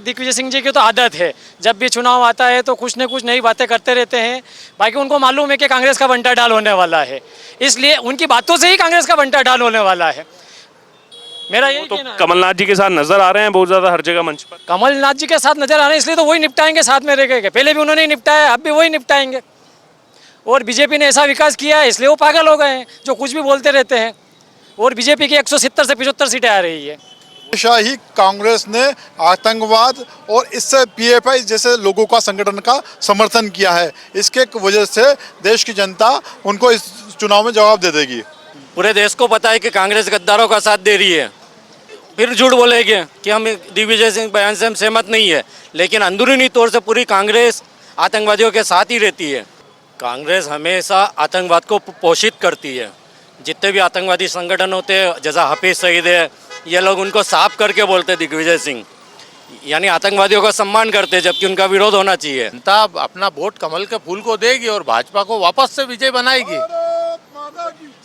दिग्विजय सिंह जी की तो आदत है, जब भी चुनाव आता है तो कुछ न कुछ नई बातें करते रहते हैं। बाकी उनको मालूम है कि कांग्रेस का बंटा डाल होने वाला है, इसलिए उनकी बातों से ही कांग्रेस का बंटा डाल होने वाला है। मेरा यही तो कहना है। कमलनाथ जी के साथ नजर आ रहे हैं बहुत ज्यादा हर जगह मंच पर। कमलनाथ जी के साथ नजर आ रहे हैं, इसलिए तो वही निपटाएंगे साथ में रह के। पहले भी उन्होंने ही निपटाया, अब भी वही निपटाएंगे। और बीजेपी ने ऐसा विकास किया है, इसलिए वो पागल हो गए हैं, जो कुछ भी बोलते रहते हैं। और बीजेपी की 170 से 75 सीटें आ रही है। हमेशा ही कांग्रेस ने आतंकवाद और इससे पीएफआई जैसे लोगों का संगठन का समर्थन किया है। इसके वजह से देश की जनता उनको इस चुनाव में जवाब दे देगी। पूरे देश को पता है कि कांग्रेस गद्दारों का साथ दे रही है, फिर झूठ बोलेंगे कि हम दिग्विजय सिंह बयान से हम सहमत नहीं है, लेकिन अंदरूनी तौर से पूरी कांग्रेस आतंकवादियों के साथ ही रहती है। कांग्रेस हमेशा आतंकवाद को पोषित करती है। जितने भी आतंकवादी संगठन होते हैं, जैसा हाफिज सईद है, ये लोग उनको साफ करके बोलते हैं दिग्विजय सिंह, यानी आतंकवादियों का सम्मान करते हैं, जबकि उनका विरोध होना चाहिए। जनता अपना वोट कमल के फूल को देगी और भाजपा को वापस से विजय बनाएगी।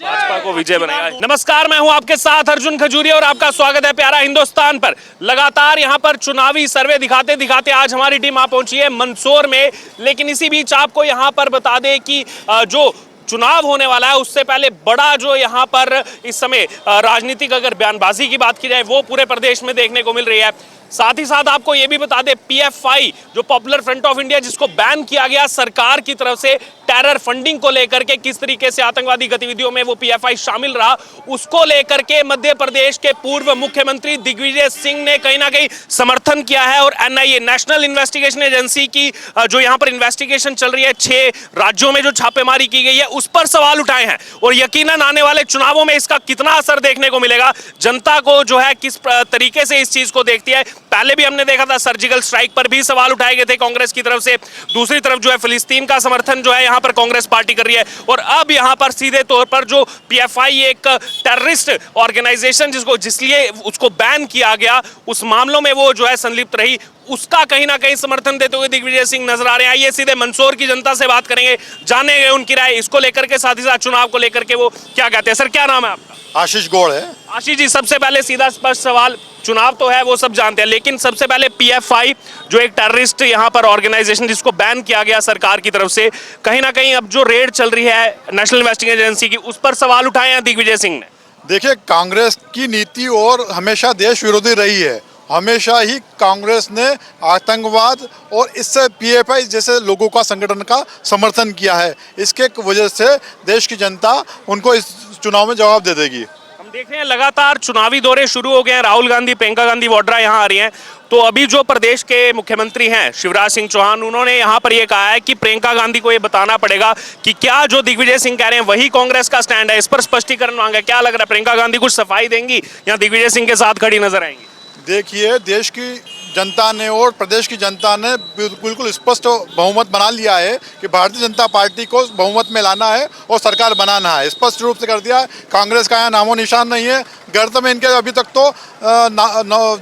भाजपा को विजय बनाएगा। नमस्कार, मैं हूं आपके साथ अर्जुन खजूरिया और आपका स्वागत है प्यारा हिंदुस्तान पर। लगातार यहां पर चुनावी सर्वे दिखाते दिखाते आज हमारी टीम आ पहुंची है मंदसौर में। लेकिन इसी बीच आपको यहां पर बता दें कि जो चुनाव होने वाला है उससे पहले बड़ा जो यहाँ पर इस समय राजनीतिक अगर बयानबाजी की बात की जाए वो पूरे प्रदेश में देखने को मिल रही है। साथ ही साथ आपको ये भी बता दें, पीएफआई जो पॉपुलर फ्रंट ऑफ इंडिया, जिसको बैन किया गया सरकार की तरफ से टेरर फंडिंग को लेकर के, किस तरीके से आतंकवादी गतिविधियों में वो पीएफआई शामिल रहा, उसको लेकर के मध्य प्रदेश के पूर्व मुख्यमंत्री दिग्विजय सिंह ने कहीं ना कहीं समर्थन किया है। और एनआईए, नेशनल इन्वेस्टिगेशन एजेंसी की जो यहाँ पर इन्वेस्टिगेशन चल रही है, 6 राज्यों में जो छापेमारी की गई है, उस पर सवाल उठाए हैं। और यकीनन आने वाले चुनावों में इसका कितना असर देखने को मिलेगा, जनता को जो है किस तरीके से इस चीज को देखती है। पहले भी हमने देखा था सर्जिकल स्ट्राइक पर भी सवाल उठाए गए थे कांग्रेस की तरफ से। दूसरी तरफ जो है फिलिस्तीन का समर्थन जो है यहाँ पर कांग्रेस पार्टी कर रही है। और अब यहाँ पर सीधे तौर पर जो पीएफआई एक टेररिस्ट ऑर्गेनाइजेशन जिसलिए उसको बैन किया गया, उस मामलों में वो जो है संलिप्त रही, उसका कहीं ना कहीं समर्थन देते हुए दिग्विजय सिंह नजर आ रहे हैं। आइए सीधे मंदसौर की जनता से बात करेंगे, जानेंगे उनकी राय इसको लेकर के, साथ ही साथ चुनाव को लेकर के वो क्या कहते हैं। सर, क्या नाम है आपका? आशीष गौड़ है। आशीष जी, सबसे पहले सीधा स्पष्ट सवाल, चुनाव तो है वो सब जानते हैं, लेकिन सबसे पहले पीएफआई जो एक टेररिस्ट यहाँ पर ऑर्गेनाइजेशन जिसको बैन किया गया सरकार की तरफ से, कहीं ना कहीं अब जो रेड चल रही है नेशनल इन्वेस्टिगेशन एजेंसी की, उस पर सवाल उठाए हैं दिग्विजय सिंह ने। देखिए, कांग्रेस की नीति और हमेशा देश विरोधी रही है। हमेशा ही कांग्रेस ने आतंकवाद और इससे पीएफआई जैसे लोगों का संगठन का समर्थन किया है। इसके वजह से देश की जनता उनको इस चुनाव में जवाब दे देगी। हम देख रहे हैं लगातार चुनावी दौरे शुरू हो गए हैं। राहुल गांधी, प्रियंका गांधी वाड्रा यहाँ आ रही हैं। तो अभी जो प्रदेश के मुख्यमंत्री हैं शिवराज सिंह चौहान, उन्होंने यहाँ पर ये कहा है कि प्रियंका गांधी को ये बताना पड़ेगा कि क्या जो दिग्विजय सिंह कह रहे हैं वही कांग्रेस का स्टैंड है। इस पर स्पष्टीकरण मांगा। क्या लग रहा है, प्रियंका गांधी कुछ सफाई देंगी या दिग्विजय सिंह के साथ खड़ी नजर आएंगी? देखिए, देश की जनता ने और प्रदेश की जनता ने बिल्कुल स्पष्ट बहुमत बना लिया है कि भारतीय जनता पार्टी को बहुमत में लाना है और सरकार बनाना है। स्पष्ट रूप से कर दिया है। कांग्रेस का यहाँ नामो निशान नहीं है। गर्त में इनके अभी तक तो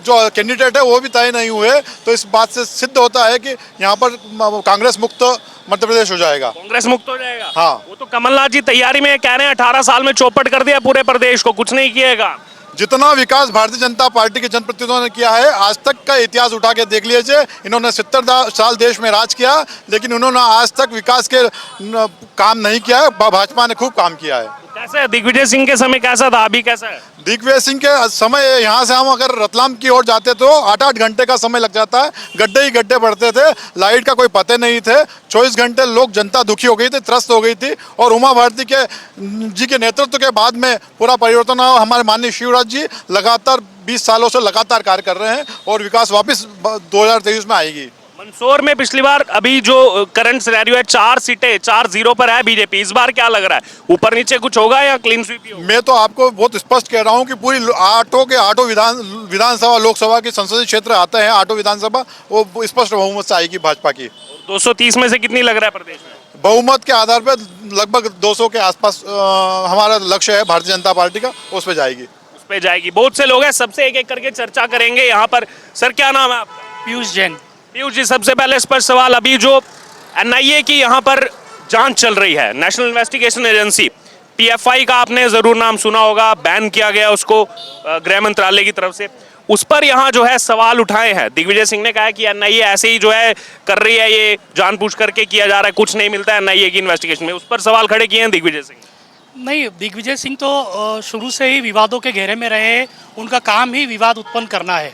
जो कैंडिडेट है वो भी तय नहीं हुए। तो इस बात से सिद्ध होता है कि यहाँ पर कांग्रेस मुक्त मध्य प्रदेश हो जाएगा। कांग्रेस मुक्त हो जाएगा। हाँ, वो तो कमलनाथ जी तैयारी में कह रहे हैं, 18 साल में चौपट कर दिया पूरे प्रदेश को, कुछ नहीं किएगा। जितना विकास भारतीय जनता पार्टी के जनप्रतिनिधियों ने किया है, आज तक का इतिहास उठा के देख लीजिए। इन्होंने 70 साल देश में राज किया, लेकिन उन्होंने आज तक विकास के काम नहीं किया है। भाजपा ने खूब काम किया है। कैसा है दिग्विजय सिंह के समय, कैसा था, अभी कैसा है? दिग्विजय सिंह के समय, यहाँ से हम अगर रतलाम की ओर जाते तो 8-8 घंटे का समय लग जाता है। गड्ढे ही गड्ढे पड़ते थे, लाइट का कोई पते नहीं थे। 24 घंटे लोग, जनता दुखी हो गई थी, त्रस्त हो गई थी। और उमा भारती जी के नेतृत्व के बाद में पूरा परिवर्तन हुआ। हमारे माननीय शिवराज जी लगातार 20 सालों से लगातार कार्य कर रहे हैं और विकास वापस 2023 में आएगी। मंदसौर में पिछली बार, अभी जो करंट सिनेरियो है, 4 सीटें 4-0 पर है बीजेपी। इस बार क्या लग रहा है, ऊपर नीचे कुछ होगा या क्लीन स्वीप ही होगा? मैं तो आपको बहुत स्पष्ट कह रहा हूं कि पूरी आठों विधानसभा, लोकसभा के संसदीय क्षेत्र आते हैं, 8 विधानसभा, वो स्पष्ट बहुमत से आएगी भाजपा की। 230 में से कितनी लग रहा है प्रदेश में? बहुमत के आधार पर लगभग 200 के आसपास हमारा लक्ष्य है भारतीय जनता पार्टी का, उस पर जाएगी। उस पर जाएगी। बहुत से लोग हैं, सबसे एक एक करके चर्चा करेंगे यहाँ पर। सर, क्या नाम है आपका? पीयूष जैन। पीयूष जी, सबसे पहले स्पष्ट सवाल, अभी जो एनआईए की यहाँ पर जांच चल रही है, नेशनल इन्वेस्टिगेशन एजेंसी, पीएफआई का आपने जरूर नाम सुना होगा, बैन किया गया उसको गृह मंत्रालय की तरफ से। उस पर यहाँ जो है सवाल उठाए हैं। दिग्विजय सिंह ने कहा है कि एनआईए ऐसे ही जो है कर रही है, ये जानबूझ करके किया जा रहा है, कुछ नहीं मिलता है एनआईए की इन्वेस्टिगेशन में। उस पर सवाल खड़े किए हैं दिग्विजय सिंह। नहीं, दिग्विजय सिंह तो शुरू से ही विवादों के घेरे में रहे। उनका काम ही विवाद उत्पन्न करना है,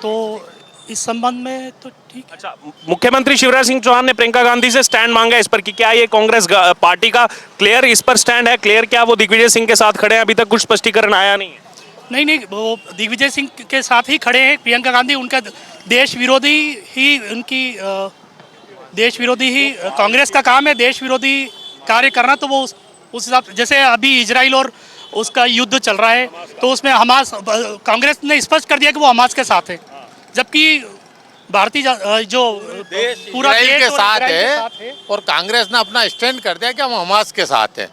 तो इस संबंध में तो ठीक है। अच्छा, मुख्यमंत्री शिवराज सिंह चौहान ने प्रियंका गांधी से स्टैंड मांगा इस पर कि क्या ये कांग्रेस पार्टी का क्लियर इस पर स्टैंड है, क्लियर क्या वो दिग्विजय सिंह के साथ खड़े हैं? अभी तक कुछ स्पष्टीकरण आया नहीं है। नहीं, वो दिग्विजय सिंह के साथ ही खड़े हैं। प्रियंका गांधी उनका देश विरोधी ही, उनकी देश विरोधी ही कांग्रेस का काम है, देश विरोधी कार्य करना। तो वो उस हिसाब, जैसे अभी इजराइल और उसका युद्ध चल रहा है, तो उसमें हमास, कांग्रेस ने स्पष्ट कर दिया कि वो हमास के साथ है, जबकि भारतीय जो पूरा इजराइल देश के साथ इजराइल है और कांग्रेस ने अपना स्टैंड कर दिया कि हम हमास के साथ हैं।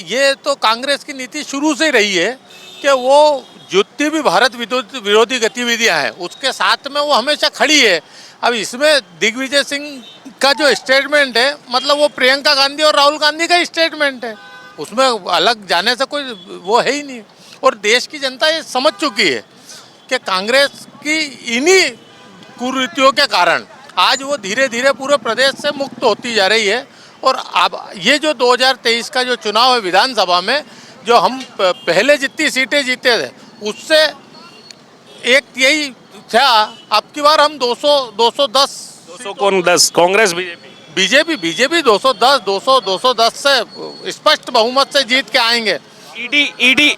ये तो कांग्रेस की नीति शुरू से रही है कि वो जितनी भी भारत विरोधी गतिविधियां हैं उसके साथ में वो हमेशा खड़ी है। अब इसमें दिग्विजय सिंह का जो स्टेटमेंट है, मतलब वो प्रियंका गांधी और राहुल गांधी का स्टेटमेंट है, उसमें अलग जाने से कोई वो है ही नहीं। और देश की जनता ये समझ चुकी है कि कांग्रेस की इन्हीं कुरीतियों के कारण आज वो धीरे धीरे पूरे प्रदेश से मुक्त होती जा रही है। और अब ये जो 2023 का जो चुनाव है विधानसभा में, जो हम पहले जितनी सीटें जीते थे उससे एक यही था, अब की बार हम 210 कौन 10? कांग्रेस बीजेपी 210 210 से स्पष्ट बहुमत से जीत के आएंगे। ईडी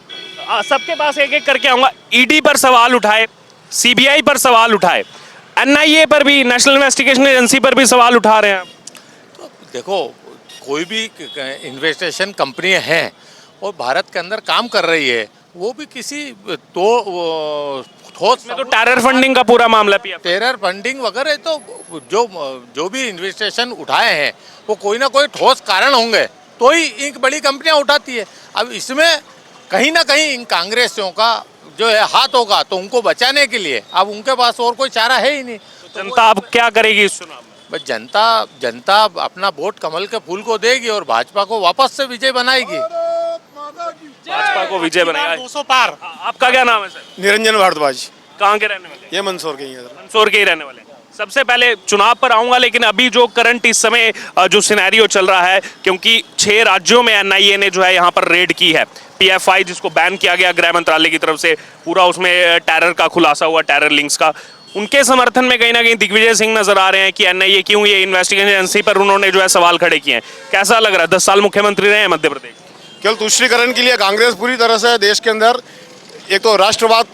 सबके पास एक एक करके आऊंगा। ईडी पर सवाल उठाए, सीबीआई पर सवाल उठाए, एनआईए पर भी, नेशनल इन्वेस्टिगेशन एजेंसी पर भी सवाल उठा रहे हैं। तो देखो, कोई भी इन्वेस्टिगेशन कंपनी है और भारत के अंदर काम कर रही है, वो भी किसी ठोस तो टेरर फंडिंग का पूरा मामला भी है। टेरर फंडिंग वगैरह, तो जो भी इन्वेस्टिगेशन उठाए हैं वो कोई ना कोई ठोस कारण होंगे तो ही इन बड़ी कंपनियां उठाती है। अब इसमें कहीं ना कहीं इन कांग्रेसियों का जो है हाथ होगा, तो उनको बचाने के लिए अब उनके पास और कोई चारा है ही नहीं। तो जनता अब क्या करेगी इस चुनाव में? बस जनता अपना वोट कमल के फूल को देगी और भाजपा को वापस से विजय बनाएगी। भाजपा को विजय बनाएगा। 200 पार। आपका क्या नाम है सर? निरंजन भारद्वाज। कहाँ के रहने वाले? ये मंदसौर के ही है। मंदसौर के ही रहने वाले। सबसे पहले चुनाव पर आऊंगा, लेकिन अभी जो करंट इस समय जो सिनेरियो चल रहा है, क्योंकि 6 राज्यों में एनआईए ने जो है यहाँ पर रेड की है। पीएफआई जिसको बैन किया गया गृह मंत्रालय की तरफ से, पूरा उसमें टेरर का खुलासा हुआ, टेरर लिंक्स का। उनके समर्थन में कहीं ना कहीं दिग्विजय सिंह नजर आ रहे हैं कि एनआईए क्यों, ये इन्वेस्टिगेशन एजेंसी पर उन्होंने जो है सवाल खड़े किए हैं। कैसा लग रहा है? 10 साल मुख्यमंत्री रहे हैं मध्य प्रदेश। केवल तुष्टीकरण के लिए कांग्रेस पूरी तरह से देश के अंदर, एक तो राष्ट्रवाद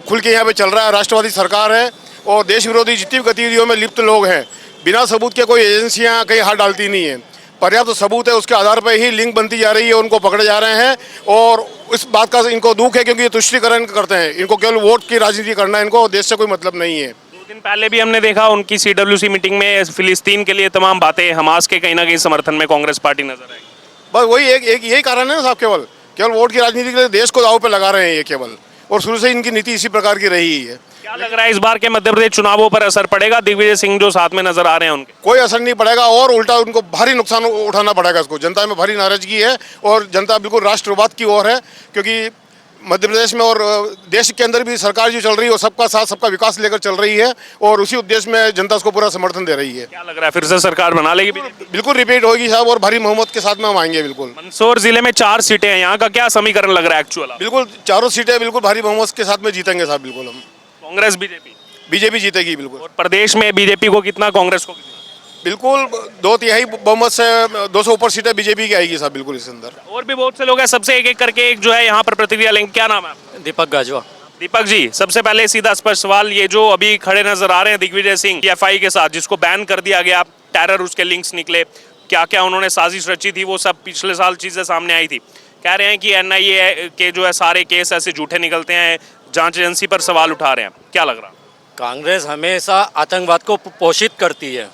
खुल के यहाँ पे चल रहा है, राष्ट्रवादी सरकार है और देश विरोधी जितनी भी गतिविधियों में लिप्त लोग हैं, बिना सबूत के कोई एजेंसियाँ कहीं हाथ डालती नहीं है। पर्याप्त सबूत है, उसके आधार पर ही लिंक बनती जा रही है, उनको पकड़े जा रहे हैं। और इस बात का इनको दुख है क्योंकि ये तुष्टीकरण करते हैं। इनको केवल वोट की राजनीति करना है, इनको देश से कोई मतलब नहीं है। 2 दिन पहले भी हमने देखा उनकी सीडब्ल्यूसी मीटिंग में फिलिस्तीन के लिए तमाम बातें, हमास के कहीं ना कहीं समर्थन में कांग्रेस पार्टी नजर आई। बस वही एक यही कारण है ना साहब, केवल वोट की राजनीति के लिए देश को दाव पे लगा रहे हैं ये केवल, और शुरू से इनकी नीति इसी प्रकार की रही है। क्या लग रहा है इस बार के मध्य प्रदेश चुनावों पर असर पड़ेगा? दिग्विजय सिंह जो साथ में नजर आ रहे हैं उनके कोई असर नहीं पड़ेगा और उल्टा उनको भारी नुकसान उठाना पड़ेगा। इसको जनता में भारी नाराजगी है और जनता बिल्कुल राष्ट्रवाद की ओर है, क्योंकि मध्य प्रदेश में और देश के अंदर भी सरकार जो चल रही है वो सबका साथ सबका विकास लेकर चल रही है और उसी उद्देश्य में जनता उसको पूरा समर्थन दे रही है। क्या लग रहा है फिर से सरकार बना लेगी बीजेपी? बिल्कुल रिपीट होगी साहब और भारी बहुमत के साथ में हम आएंगे बिल्कुल। मंदसौर जिले में 4 सीटें हैं, यहाँ का क्या समीकरण लग रहा है एक्चुअल? बिल्कुल चारों सीटें बिल्कुल भारी बहुमत के साथ में जीतेंगे साहब, बिल्कुल हम। कांग्रेस बीजेपी जीतेगी बिल्कुल। और प्रदेश में बीजेपी को कितना, कांग्रेस को कितना? बिल्कुल 2/3 बहुमत से 200 ऊपर सीटें बीजेपी की आएगी साहब, बिल्कुल इसके अंदर। और भी बहुत से लोग हैं, सबसे एक एक करके एक जो है यहाँ पर प्रतिक्रिया लेंगे। क्या नाम है आपका? दीपक गाजवा। दीपक जी, सबसे पहले सीधा स्पष्ट सवाल, ये जो अभी खड़े नजर आ रहे हैं दिग्विजय सिंह पीएफआई के साथ, जिसको बैन कर दिया गया, टेरर उसके लिंक्स निकले, क्या क्या उन्होंने साजिश रची थी, वो सब पिछले साल चीजें सामने आई थी। कह रहे हैं कि एनआईए के जो है सारे केस ऐसे झूठे निकलते हैं, जांच एजेंसी पर सवाल उठा रहे हैं। क्या लग रहा? कांग्रेस हमेशा आतंकवाद को पोषित करती है।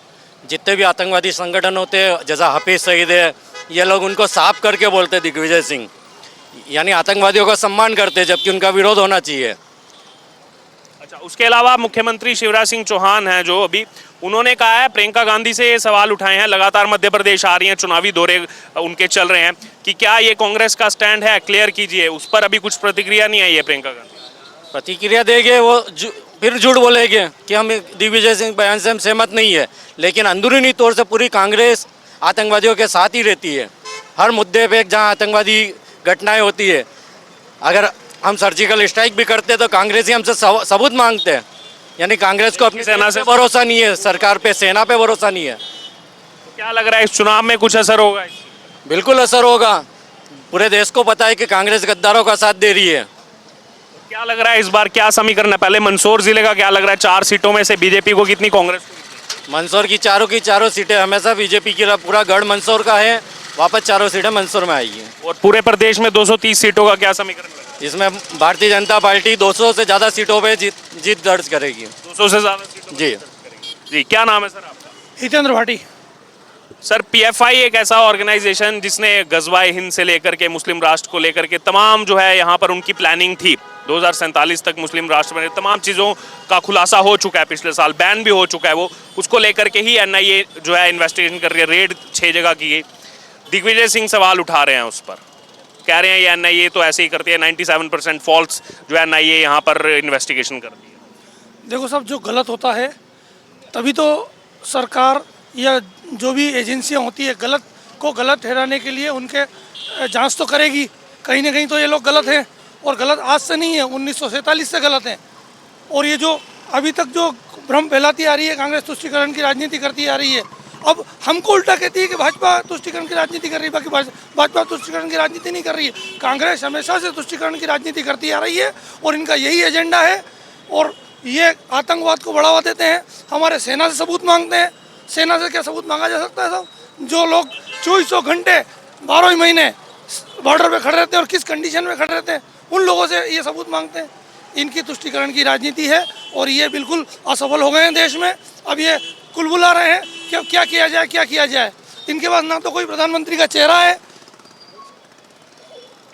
जितने भी आतंकवादी संगठन होते हैं, जैसा हाफिज सईद है, ये लोग उनको साफ करके बोलते हैं दिग्विजय सिंह, यानी आतंकवादियों का सम्मान करते हैं, जबकि उनका विरोध होना चाहिए। अच्छा, उसके अलावा मुख्यमंत्री शिवराज सिंह चौहान हैं जो अभी, उन्होंने कहा है, प्रियंका गांधी से ये सवाल उठाए हैं, लगातार मध्य प्रदेश आ रही हैं, चुनावी दौरे उनके चल रहे हैं, कि क्या ये कांग्रेस का स्टैंड है, क्लियर कीजिए। उस पर अभी कुछ प्रतिक्रिया नहीं आई है प्रियंका गांधी। प्रतिक्रिया देंगे वो फिर झूठ बोलेंगे कि हम दिग्विजय सिंह बयान से हम सहमत नहीं है, लेकिन अंदरूनी तौर से पूरी कांग्रेस आतंकवादियों के साथ ही रहती है। हर मुद्दे पे जहाँ आतंकवादी घटनाएं होती है, अगर हम सर्जिकल स्ट्राइक भी करते हैं तो कांग्रेस ही हमसे सबूत मांगते हैं। यानी कांग्रेस को अपनी सेना से भरोसा नहीं है, सरकार पे, सेना पे भरोसा नहीं है। क्या लग रहा है इस चुनाव में कुछ असर होगा इससे? बिल्कुल असर होगा। पूरे देश को पता है कि कांग्रेस गद्दारों का साथ दे रही है। क्या लग रहा है इस बार क्या समीकरण है? पहले मंदसौर जिले का क्या लग रहा है? 4 सीटों में से बीजेपी को कितनी, कांग्रेस को? मंदसौर की चारों सीटें हमेशा बीजेपी की, पूरा गढ़ मंदसौर का है, वापस चारों सीटें मंदसौर में आएगी। और पूरे प्रदेश में 230 सीटों का क्या समीकरण लग रहा इसमें भारतीय जनता पार्टी 200 से ज़्यादा सीटों पे जीत दर्ज करेगी। है? 200 से ज्यादा सीटों जी। जी, क्या नाम है सर आपका? हितेंद्र भाटी। सर, पीएफआई एक ऐसा ऑर्गेनाइजेशन जिसने गजवाए हिंद से लेकर के मुस्लिम राष्ट्र को लेकर के तमाम जो है यहाँ पर उनकी प्लानिंग थी, 2047 तक मुस्लिम राष्ट्र बने, तमाम चीज़ों का खुलासा हो चुका है, पिछले साल बैन भी हो चुका है वो, उसको लेकर के ही एनआईए जो है इन्वेस्टिगेशन कर रही है। रेड 6 जगह की गई। दिग्विजय सिंह सवाल उठा रहे हैं उस पर, कह रहे हैं ये एनआईए तो ऐसे ही करती है, 97% फॉल्स जो है एनआईए यहाँ पर इन्वेस्टिगेशन करती है। देखो सब जो गलत होता है तभी तो सरकार या जो भी एजेंसियां होती है गलत को गलत ठहराने के लिए उनके जांच तो करेगी। कहीं ना कहीं तो ये लोग गलत हैं, और गलत आज से नहीं है, 1947 से गलत हैं। और ये जो अभी तक जो भ्रम फैलाती आ रही है, कांग्रेस तुष्टीकरण की राजनीति करती आ रही है, अब हमको उल्टा कहती है कि भाजपा तुष्टीकरण की राजनीति कर रही है, बाकी भाजपा तुष्टीकरण की राजनीति नहीं कर रही है। कांग्रेस हमेशा से तुष्टीकरण की राजनीति करती आ रही है और इनका यही एजेंडा है। और ये आतंकवाद को बढ़ावा देते हैं, हमारे सेना से सबूत मांगते हैं। सेना से क्या सबूत मांगा जा सकता है साहब? जो लोग 2400 घंटे 12 ही महीने बॉर्डर पे खड़े रहते हैं और किस कंडीशन में खड़े रहते हैं, उन लोगों से ये सबूत मांगते हैं। इनकी तुष्टीकरण की राजनीति है और ये बिल्कुल असफल हो गए हैं देश में। अब ये कुल बुला रहे हैं कि अब क्या किया जाए, क्या किया जाए। इनके पास ना तो कोई प्रधानमंत्री का चेहरा है।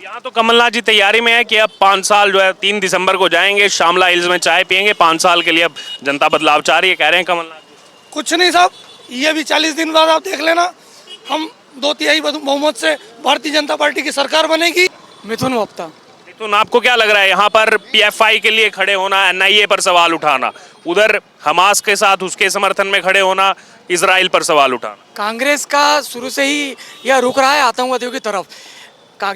यहाँ तो कमलनाथ जी तैयारी में है कि अब 5 साल जो है 3 दिसंबर को जाएंगे, शामला हिल्स में चाय पियेंगे, 5 साल के लिए अब जनता बदलाव चाह रही है, कह रहे हैं कमलनाथ जी। कुछ नहीं साहब, ये भी 40 दिन बाद आप देख लेना, हम 2/3 बहुमत से भारतीय जनता पार्टी की सरकार बनेगी। मिथुन वक्ता। तो आपको क्या लग रहा है यहाँ पर पीएफआई के लिए खड़े होना, एनआईए पर सवाल उठाना, उधर हमास के साथ उसके समर्थन में खड़े होना, इजराइल पर सवाल उठाना? कांग्रेस का शुरू से ही यह रुक रहा है आतंकवादियों की तरफ।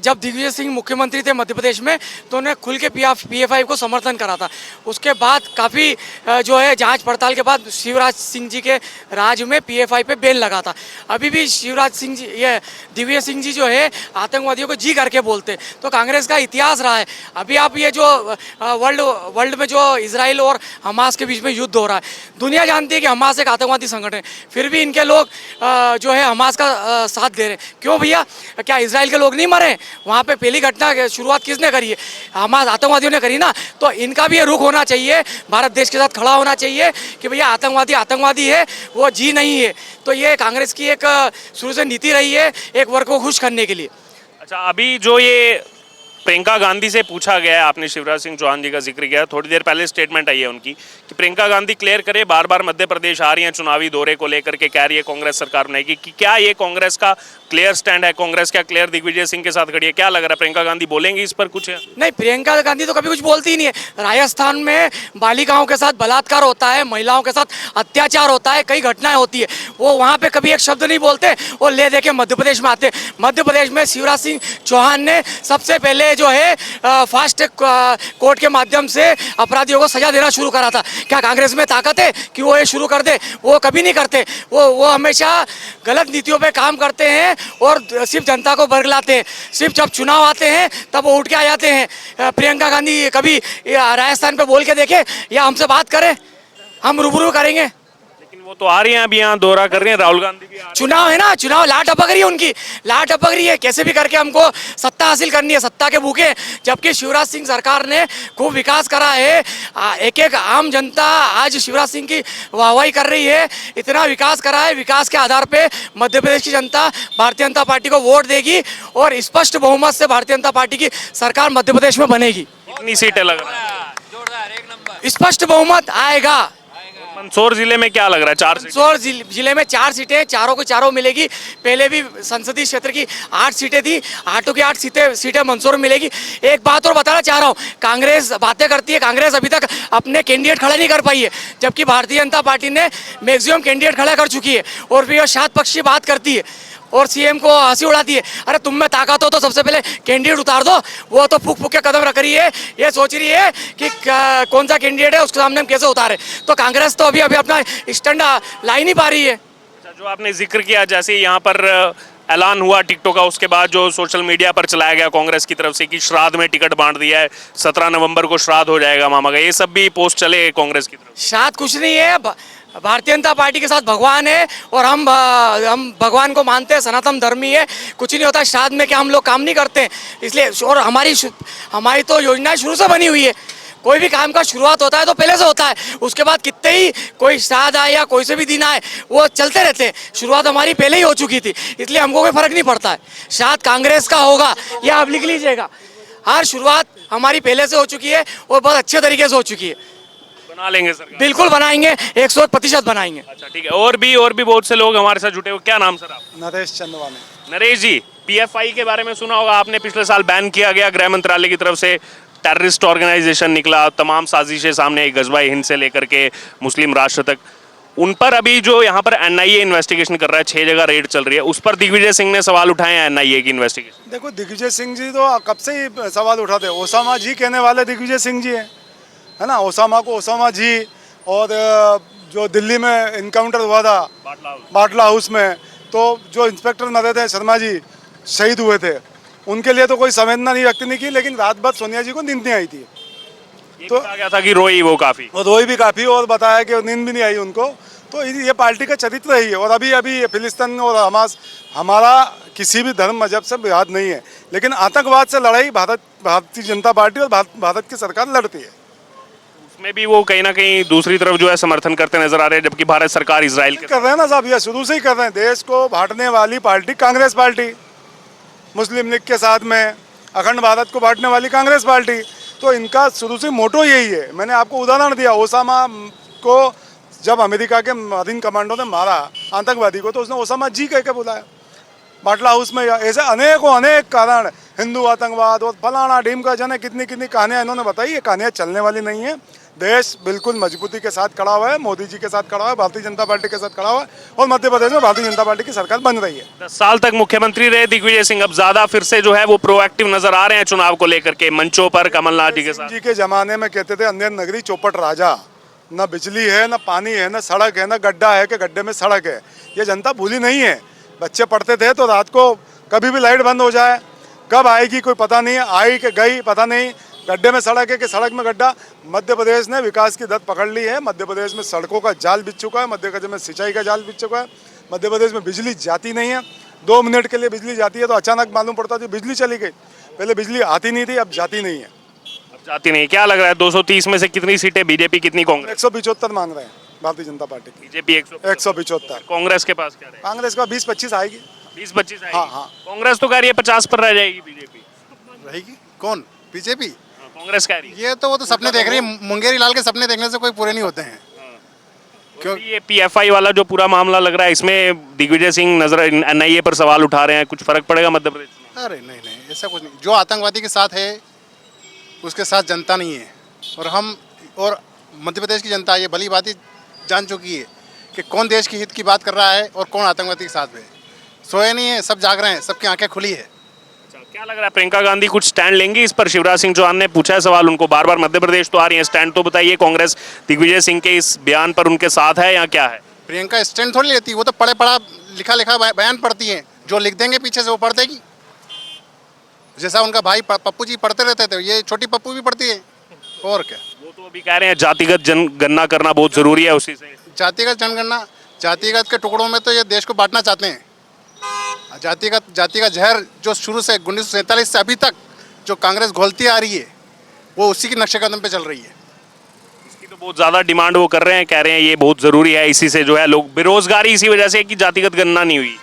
जब दिग्विजय सिंह मुख्यमंत्री थे मध्य प्रदेश में तो उन्हें खुल के पीएफआई को समर्थन करा था। उसके बाद काफ़ी जो है जांच पड़ताल के बाद शिवराज सिंह जी के राज में पीएफआई पे बैन लगा था। अभी भी शिवराज सिंह जी, ये दिग्विजय सिंह जी जो है आतंकवादियों को जी करके बोलते, तो कांग्रेस का इतिहास रहा है। अभी आप ये जो वर्ल्ड में जो इजराइल और हमास के बीच में युद्ध हो रहा है, दुनिया जानती है कि हमास एक आतंकवादी संगठन है, फिर भी इनके लोग जो है हमास का साथ दे रहे हैं। क्यों भैया? क्या इजराइल के लोग नहीं मरे? वहाँ पे पहली घटना की शुरुआत किसने करी है? हमास आतंकवादियों ने करी ना। तो इनका भी ये रुख होना चाहिए, भारत देश के साथ खड़ा होना चाहिए कि भैया आतंकवादी है, वो जी नहीं है। तो ये कांग्रेस की एक शुरू से नीति रही है, एक वर्ग को खुश करने के लिए। अच्छा, अभी जो ये प्रियंका गांधी से पूछा गया है, आपने शिवराज सिंह चौहान जी का जिक्र किया, थोड़ी देर पहले स्टेटमेंट आई है उनकी कि प्रियंका गांधी क्लियर करे, बार बार मध्य प्रदेश आ रही हैं चुनावी दौरे को लेकर के, कह रही है कांग्रेस सरकार बनाएगी, कि क्या ये कांग्रेस का क्लियर स्टैंड है? कांग्रेस क्या क्लियर दिग्विजय सिंह के साथ खड़ी है? क्या लग रहा है, प्रियंका गांधी बोलेंगी इस पर कुछ? नहीं, प्रियंका गांधी तो कभी कुछ बोलती ही नहीं है। राजस्थान में बालिकाओं के साथ बलात्कार होता है, महिलाओं के साथ अत्याचार होता है, कई घटनाएं होती है, वो वहाँ पे कभी एक शब्द नहीं बोलते और ले दे के मध्य प्रदेश में आते। मध्य प्रदेश में शिवराज सिंह चौहान ने सबसे पहले जो है फास्ट कोर्ट के माध्यम से अपराधियों को सजा देना शुरू करा था। क्या कांग्रेस में ताकत है कि वो ये शुरू कर दे? वो कभी नहीं करते। वो हमेशा गलत नीतियों पे काम करते हैं और सिर्फ जनता को बरगलाते हैं। सिर्फ जब चुनाव आते हैं तब वो उठ के आ जाते हैं। प्रियंका गांधी कभी राजस्थान पे बोल के देखे या हमसे बात करें, हम रूबरू करेंगे। वो तो आ रही हैं, अभी यहाँ दौरा कर रही हैं, राहुल गांधी भी चुनाव है ना, चुनाव लाट टपक रही है उनकी, लाट टपक रही है। कैसे भी करके हमको सत्ता हासिल करनी है, सत्ता के भूखे। जबकि शिवराज सिंह सरकार ने खूब विकास करा है, एक एक आम जनता आज शिवराज सिंह की वाहवाही कर रही है। इतना विकास करा है, विकास के आधार पे मध्य प्रदेश की जनता भारतीय जनता पार्टी को वोट देगी और स्पष्ट बहुमत से भारतीय जनता पार्टी की सरकार मध्य प्रदेश में बनेगी। कितनी सीटें लग रहा है? स्पष्ट बहुमत आएगा। मंदसौर जिले में क्या लग रहा है? 4 सीटें। मंदसौर जिले में 4 सीटें, चारों को चारों मिलेगी। पहले भी संसदीय क्षेत्र की 8 सीटें थी, 8 की 8 सीटें मंदसौर में मिलेगी। एक बात और बताना चाह रहा हूँ, कांग्रेस बातें करती है, कांग्रेस अभी तक अपने कैंडिडेट खड़ा नहीं कर पाई है, जबकि भारतीय जनता पार्टी ने मैक्सिमम कैंडिडेट खड़ा कर चुकी है। और फिर वो शात पक्षी बात करती है और सीएम को हंसी उड़ाती है। अरे तुम में ताकत हो तो सबसे पहले कैंडिडेट उतार दो। वो तो फूक फूक के कदम रख रही है, ये सोच रही है कि कौन सा कैंडिडेट है उसके सामने हम कैसे उतारे। तो कांग्रेस तो अभी अभी अपना स्टैंड ला ही नहीं पा रही है। अच्छा, जो आपने जिक्र किया, जैसे यहाँ पर ऐलान हुआ टिकटों का, उसके बाद जो सोशल मीडिया पर चलाया गया कांग्रेस की तरफ से कि श्राद्ध में टिकट बांट दिया है, 17 नवंबर को श्राद्ध हो जाएगा मामा का, ये सब भी पोस्ट चले कांग्रेस की तरफ। शायद कुछ नहीं है, भारतीय जनता पार्टी के साथ भगवान है और हम भगवान को मानते हैं, सनातन धर्मी है। कुछ नहीं होता श्राद्ध में, क्या हम लोग काम नहीं करते इसलिए। और हमारी तो योजनाएं शुरू से बनी हुई है। कोई भी काम का शुरुआत होता है तो पहले से होता है, उसके बाद कितने ही कोई श्राद्ध आए या कोई से भी दिन आए वो चलते रहते हैं। शुरुआत हमारी पहले ही हो चुकी थी, इसलिए हमको कोई फर्क नहीं पड़ता है श्राद्ध कांग्रेस का होगा या आप लिख लीजिएगा। हर शुरुआत हमारी पहले से हो चुकी है और बहुत अच्छे तरीके से हो चुकी है। बना लेंगे सरकार? बिल्कुल बनाएंगे, 100% बनाएंगे। अच्छा ठीक है, और भी बहुत से लोग हमारे साथ जुटे हुए। क्या नाम सर आप? नरेश चंदवानी। नरेश जी, पीएफआई के बारे में सुना होगा आपने, पिछले साल बैन किया गया गृह मंत्रालय की तरफ से, टेररिस्ट ऑर्गेनाइजेशन निकला, तमाम साजिशें सामने आई, गजवाए हिंद से लेकर के मुस्लिम राष्ट्र तक। उन पर अभी जो यहाँ पर एनआईए इन्वेस्टिगेशन कर रहा है, 6 जगह रेड चल रही है, उस पर दिग्विजय सिंह ने सवाल उठाए हैं एनआईए की इन्वेस्टिगेशन। देखो, दिग्विजय सिंह जी तो कब से ही सवाल उठाते हैं। ओसामा जी कहने वाले दिग्विजय सिंह जी हैं, है ना। ओसामा को ओसामा जी, और जो दिल्ली में इनकाउंटर हुआ था बाटला हाउस में, तो जो इंस्पेक्टर नरेंद्र शर्मा जी शहीद हुए थे, उनके लिए तो कोई संवेदना नहीं व्यक्त नहीं की, लेकिन रात भर सोनिया जी को नींद नहीं आई थी। तो कहा गया था कि रोई वो काफी, और रोई भी काफ़ी, और बताया कि नींद भी नहीं आई उनको। तो ये पार्टी का चरित्र ही है। और अभी फिलिस्तीन और हमास, हमारा किसी भी धर्म मजहब से विवाद नहीं है, लेकिन आतंकवाद से लड़ाई भारतीय जनता पार्टी और भारत की सरकार लड़ती है। उसमें भी वो कहीं ना कहीं दूसरी तरफ जो है समर्थन करते नजर आ रहे हैं, जबकि भारत सरकार इजराइल के कर रहे हैं ना साहब, ये शुरू से ही कर रहे हैं। देश को बांटने वाली पार्टी कांग्रेस पार्टी, मुस्लिम लीग के साथ में अखंड भारत को बांटने वाली कांग्रेस पार्टी। तो इनका शुरू से मोटो यही है। मैंने आपको उदाहरण दिया, ओसामा को जब अमेरिका के मरीन कमांडो ने मारा आतंकवादी को, तो उसने ओसामा जी कह के बुलाया बाटला हाउस में। ऐसे अनेक कारण, हिंदू आतंकवाद और फलाना ढीमका, जाने कितनी कितनी कहानियां इन्होंने बताई। ये कहानियां चलने वाली नहीं है। देश बिल्कुल मजबूती के साथ खड़ा हुआ है, मोदी जी के साथ खड़ा हुआ है, भारतीय जनता पार्टी के साथ खड़ा हुआ है, और मध्य प्रदेश में भारतीय जनता पार्टी की सरकार बन रही है। 10 साल तक मुख्यमंत्री रहे दिग्विजय सिंह, अब ज्यादा फिर से जो है वो प्रोएक्टिव नजर आ रहे हैं चुनाव को लेकर के, मंचों पर कमलनाथ जी के साथ। जी के जमाने में कहते थे अंधेर नगरी चौपट राजा, न बिजली है, न पानी है, न सड़क है, न गड्ढा है कि गड्ढे में सड़क है। ये जनता भूली नहीं है। बच्चे पढ़ते थे तो रात को कभी भी लाइट बंद हो जाए, कब आएगी कोई पता नहीं, आई कि गई पता नहीं, गड्ढे में सड़क है कि सड़क में गड्ढा। मध्य प्रदेश ने विकास की दत्त पकड़ ली है। मध्य प्रदेश में सड़कों का जाल बिछ चुका है, मध्य प्रदेश में सिंचाई का जाल बिछ चुका है, मध्य प्रदेश में बिजली जाती नहीं है। 2 मिनट के लिए बिजली जाती है तो अचानक मालूम पड़ता है बिजली चली गई। पहले बिजली आती नहीं थी, अब जाती नहीं है। अब जाती नहीं। क्या लग रहा है 230 में से कितनी सीटें बीजेपी, कितनी कांग्रेस? 175 मांग रहे हैं भारतीय जनता पार्टी की। बीजेपी 175। कांग्रेस के पास क्या रहेगा? कांग्रेस का 20-25 आएगी। 20-25 आएगी। हाँ। कांग्रेस तो कह रही है 50 पर रह जाएगी बीजेपी। रहेगी कौन? बीजेपी। कांग्रेस कह रही है। ये तो वो तो सपने देख रही है। मुंगेरी लाल के सपने देखने से कोई पूरे नहीं होते हैं। क्यों ये पीएफआई वाला जो पूरा मामला लग रहा है, इसमें दिग्विजय सिंह नजर एनआईए पर सवाल उठा रहे हैं, कुछ फर्क पड़ेगा मध्य प्रदेश में? अरे नहीं, ऐसा कुछ नहीं। जो आतंकवादी के साथ है उसके साथ जनता नहीं है, और मध्य प्रदेश की जनता ये भली बात ही जान चुकी है कि कौन देश के हित की बात कर रहा है और कौन आतंकवादी के साथ है। सोए नहीं है, सब जाग रहे हैं, सबकी आंखें खुली है। क्या लग रहा है प्रियंका गांधी कुछ स्टैंड लेंगी इस पर? शिवराज सिंह चौहान ने पूछा है सवाल उनको, बार बार मध्य प्रदेश तो आ रही है, स्टैंड तो बताइए। कांग्रेस दिग्विजय सिंह के इस बयान पर उनके साथ है या क्या है? प्रियंका स्टैंड थोड़ी लेती, वो तो पढ़े पढ़ा लिखा बयान पढ़ती है। जो लिख देंगे पीछे से वो पढ़ देगी। जैसा उनका भाई पप्पू जी पढ़ते रहते थे, ये छोटी पप्पू भी पढ़ती है। और क्या? वो तो अभी कह रहे हैं जातिगत जनगणना करना बहुत जरूरी है, उसी से जातिगत जनगणना, जातिगत के टुकड़ों में तो ये देश को बांटना चाहते हैं। जातिगत जहर जो शुरू से 1947 से अभी तक जो कांग्रेस घोलती आ रही है, वो उसी के नक्शे कदम पे चल रही है। इसकी तो बहुत ज़्यादा डिमांड वो कर रहे हैं, कह रहे हैं ये बहुत ज़रूरी है, इसी से जो है लोग बेरोजगारी इसी वजह से कि जातिगत गणना नहीं हुई।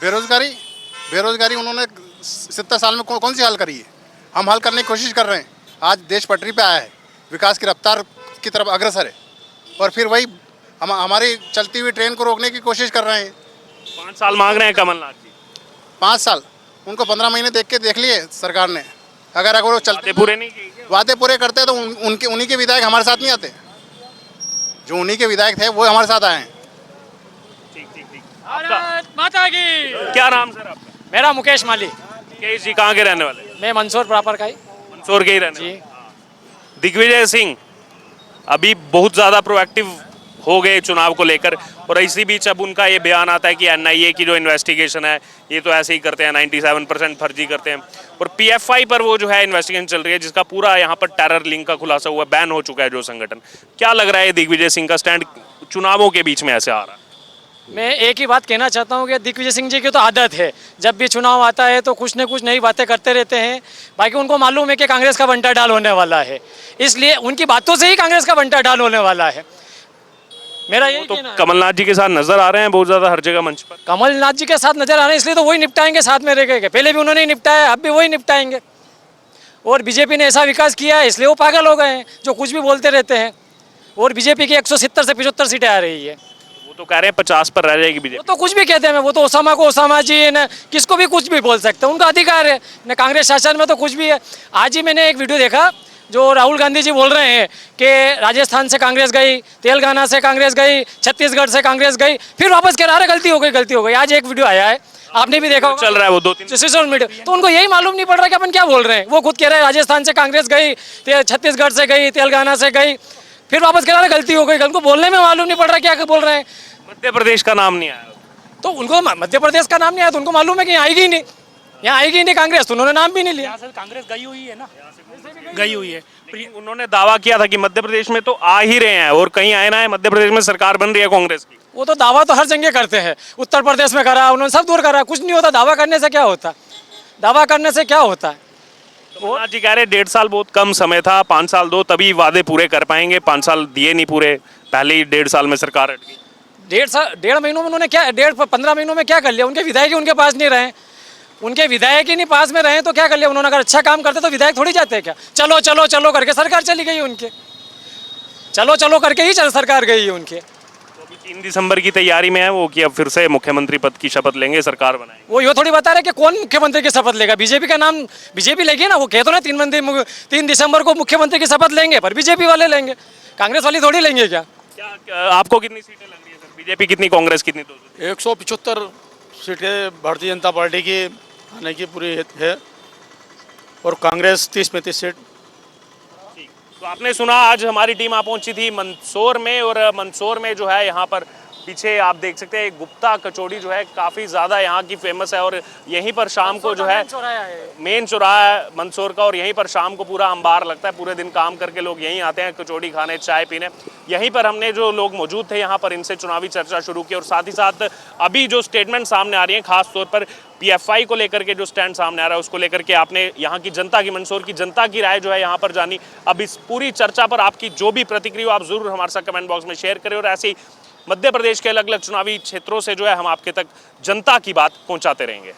बेरोजगारी उन्होंने 70 साल में कौन सी हल करी है? हम हल करने की कोशिश कर रहे हैं। आज देश पटरी पे आया है, विकास की रफ्तार की तरफ अग्रसर है, और फिर वही हम हमारी चलती हुई ट्रेन को रोकने की कोशिश कर रहे हैं। 5 साल मांग रहे हैं कमलनाथ जी। 5 साल उनको 15 महीने देख लिए सरकार ने। अगर वो चलते वादे पूरे नहीं किए। वादे पूरे करते तो उनके उन्हीं के विधायक हमारे साथ नहीं आते। जो उन्हीं के विधायक थे वो हमारे साथ आए हैं। ठीक ठीक ठीक। भारत माता की। क्या नाम सर आपका? मेरा मुकेश माली। मुकेश जी कहाँ के रहने वाले? मैं मंदसौर प्रॉपर का ही। मंदसौर के ही रहने जी। वाले। दिग्विजय सिंह अभी बहुत ज़्यादा प्रोएक्टिव हो गए चुनाव को लेकर, और इसी बीच अब उनका ये बयान आता है कि एनआईए की जो इन्वेस्टिगेशन है ये तो ऐसे ही करते हैं, 97% फर्जी करते हैं। और पीएफआई पर वो जो है इन्वेस्टिगेशन चल रही है, जिसका पूरा यहाँ पर टेरर लिंक का खुलासा हुआ, बैन हो चुका है जो संगठन। क्या लग रहा है दिग्विजय सिंह का स्टैंड चुनावों के बीच में ऐसे आ रहा है? मैं एक ही बात कहना चाहता हूँ कि दिग्विजय सिंह जी की तो आदत है, जब भी चुनाव आता है तो कुछ न कुछ नई बातें करते रहते हैं। बाकी उनको मालूम है कि कांग्रेस का बंटा डाल होने वाला है, इसलिए उनकी बातों से ही कांग्रेस का बंटा डाल होने वाला है। मेरा यही तो कहना है। कमलनाथ जी के साथ नजर आ रहे हैं बहुत ज्यादा हर जगह मंच पर। कमलनाथ जी के साथ नजर आ रहे हैं, इसलिए तो वही निपटाएंगे साथ में रह के। पहले भी उन्होंने ही निपटाया, अब भी वही निपटाएंगे। और बीजेपी ने ऐसा विकास किया है इसलिए वो पागल हो गए हैं, जो कुछ भी बोलते रहते हैं। और बीजेपी की 170 से 75 सीटें आ रही है। वो तो कह रहे हैं 50 पर रह जाएगी वो बीजेपी। तो कुछ भी कहते हैं, वो तो ओसामा को ओसामा जी न किसको भी कुछ भी बोल सकते हैं, उनका अधिकार है न। कांग्रेस शासन में तो कुछ भी है। आज ही मैंने एक वीडियो देखा जो राहुल गांधी जी बोल रहे हैं कि राजस्थान से कांग्रेस गई, तेलंगाना से कांग्रेस गई, छत्तीसगढ़ से कांग्रेस गई, फिर वापस कह रहा है गलती हो गई। आज एक वीडियो आया है, आपने भी देखा होगा, चल रहा है वो 2-3 सोशल मीडिया। तो उनको यही मालूम नहीं पड़ रहा कि अपन क्या बोल रहे हैं। वो खुद कह रहे हैं राजस्थान से कांग्रेस गई, छत्तीसगढ़ से गई, तेलंगाना से गई, फिर वापस कह रहा है गलती हो गई। उनको बोलने में मालूम नहीं पड़ रहा क्या बोल रहे हैं। मध्य प्रदेश का नाम नहीं आया तो उनको मध्य प्रदेश का नाम नहीं आया तो उनको मालूम है कि यहाँ आएगी ही नहीं, यहाँ आएगी ही नहीं कांग्रेस, तो उन्होंने नाम भी नहीं लिया। यहाँ से कांग्रेस गई हुई है ना, गई हुई है। लेकिन उन्होंने दावा किया था कि मध्य प्रदेश में तो आ ही रहे हैं, और कहीं आए ना है, मध्य प्रदेश में सरकार बन रही है कांग्रेस की। वो तो दावा तो हर जगह करते हैं, उत्तर प्रदेश में करा, उन्होंने सब दूर करा, कुछ नहीं होता। दावा करने से क्या होता, दावा करने से क्या होता है। कमलनाथ जी कह रहे 1.5 साल बहुत कम समय था, 5 साल दो तभी वादे पूरे कर पाएंगे। 5 साल दिए नहीं पूरे, पहले ही 1.5 साल में सरकार हट गई। 1.5 महीनों में उन्होंने क्या, 15 महीनों में क्या कर लिया। उनके विधायक ही उनके पास नहीं रहे, उनके विधायक ही नहीं पास में रहे तो क्या कर लिया उन्होंने। अगर अच्छा काम करते तो विधायक थोड़ी जाते हैं क्या। चलो चलो चलो करके सरकार चली गई उनके, चलो चलो करके ही सरकार गई है उनके। तो अभी 3 दिसंबर की तैयारी में है वो कि अब फिर से मुख्यमंत्री पद की शपथ लेंगे, सरकार बनाएंगे। वो ये थोड़ी बता रहे कि कौन मुख्यमंत्री की शपथ लेगा। बीजेपी का नाम बीजेपी लेगी ना, वो कह दो ना 3 दिसंबर को मुख्यमंत्री की शपथ लेंगे, पर बीजेपी वाले लेंगे, कांग्रेस वाली थोड़ी लेंगे क्या। क्या आपको कितनी सीटें लग रही है सर? बीजेपी कितनी, कांग्रेस कितनी? 175 सीटें भारतीय जनता पार्टी की आने की पूरी है, और कांग्रेस 30-35 सीट। तो आपने सुना, आज हमारी टीम आ पहुंची थी मंदसौर में, और मंदसौर में जो है यहाँ पर पीछे आप देख सकते हैं गुप्ता कचौड़ी जो है काफ़ी ज़्यादा यहाँ की फेमस है, और यहीं पर शाम को जो है मेन चौराहा है मंदसौर का, और यहीं पर शाम को पूरा अंबार लगता है। पूरे दिन काम करके लोग यहीं आते हैं कचौड़ी खाने, चाय पीने। यहीं पर हमने जो लोग मौजूद थे यहाँ पर इनसे चुनावी चर्चा शुरू की, और साथ ही साथ अभी जो स्टेटमेंट सामने आ रही है, खास तौर पर पीएफआई को लेकर के जो स्टैंड सामने आ रहा है उसको लेकर के आपने यहाँ की जनता की, मंदसौर की जनता की राय जो है यहाँ पर जानी। अब इस पूरी चर्चा पर आपकी जो भी प्रतिक्रिया आप जरूर हमारे साथ कमेंट बॉक्स में शेयर करें, और ऐसे ही मध्य प्रदेश के अलग अलग चुनावी क्षेत्रों से जो है हम आपके तक जनता की बात पहुंचाते रहेंगे।